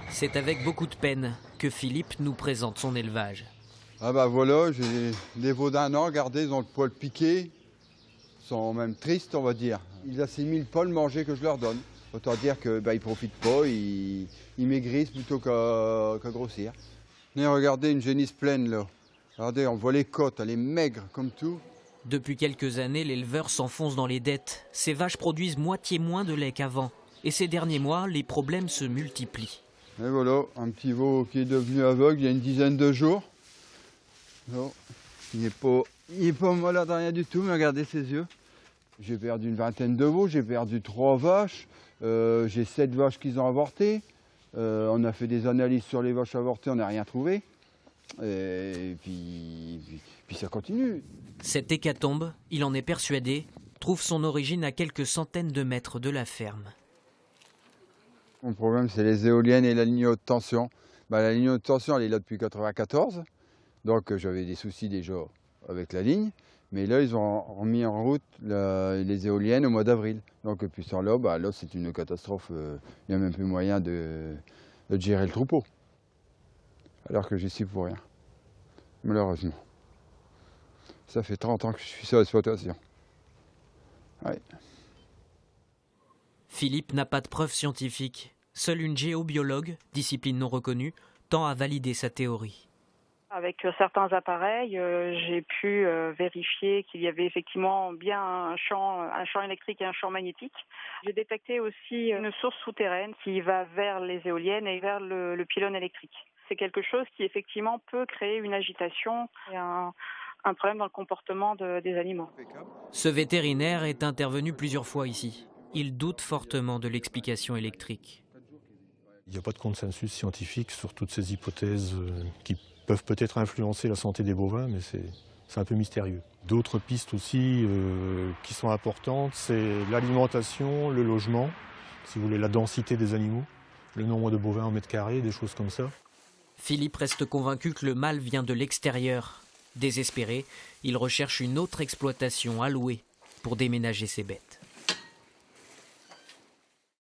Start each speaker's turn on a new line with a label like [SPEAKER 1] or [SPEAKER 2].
[SPEAKER 1] C'est avec beaucoup de peine que Philippe nous présente son élevage.
[SPEAKER 2] Ah bah voilà, j'ai des veaux d'un an, regardez, ils ont le poil piqué. Ils sont même tristes, on va dire. Ils assimilent pas le manger que je leur donne. Autant dire qu'ils ne profitent pas, ils maigrissent plutôt qu'à grossir. Venez regarder une génisse pleine là. Regardez, on voit les côtes, elle est maigre comme tout.
[SPEAKER 1] Depuis quelques années, l'éleveur s'enfonce dans les dettes. Ces vaches produisent moitié moins de lait qu'avant. Et ces derniers mois, les problèmes se multiplient.
[SPEAKER 2] Et voilà, un petit veau qui est devenu aveugle il y a une dizaine de jours. Non, il n'est pas malade rien du tout, mais regardez ses yeux. J'ai perdu une vingtaine de veaux, j'ai perdu 3 vaches, j'ai 7 vaches qui ont avorté. On a fait des analyses sur les vaches avortées, on n'a rien trouvé. Et puis ça continue.
[SPEAKER 1] Cette hécatombe, il en est persuadé, trouve son origine à quelques centaines de mètres de la ferme.
[SPEAKER 2] Mon problème, c'est les éoliennes et la ligne haute tension. La ligne haute tension, elle est là depuis 1994. Donc j'avais des soucis déjà avec la ligne. Mais là, ils ont remis en route les éoliennes au mois d'avril. Donc depuis ce temps-là, là c'est une catastrophe. Il n'y a même plus moyen de gérer le troupeau. Alors que j'y suis pour rien. Malheureusement. Ça fait 30 ans que je suis sur l'exploitation. Ouais.
[SPEAKER 1] Philippe n'a pas de preuves scientifiques. Seule une géobiologue, discipline non reconnue, tend à valider sa théorie.
[SPEAKER 3] Avec certains appareils, j'ai pu vérifier qu'il y avait effectivement bien un champ électrique et un champ magnétique. J'ai détecté aussi une source souterraine qui va vers les éoliennes et vers le pylône électrique. C'est quelque chose qui effectivement peut créer une agitation et un problème dans le comportement des animaux.
[SPEAKER 1] Ce vétérinaire est intervenu plusieurs fois ici. Il doute fortement de l'explication électrique.
[SPEAKER 4] Il n'y a pas de consensus scientifique sur toutes ces hypothèses qui peuvent peut-être influencer la santé des bovins, mais c'est un peu mystérieux. D'autres pistes aussi qui sont importantes, c'est l'alimentation, le logement, si vous voulez, la densité des animaux, le nombre de bovins en mètre carré, des choses comme ça.
[SPEAKER 1] Philippe reste convaincu que le mal vient de l'extérieur. Désespéré, il recherche une autre exploitation à louer pour déménager ses bêtes.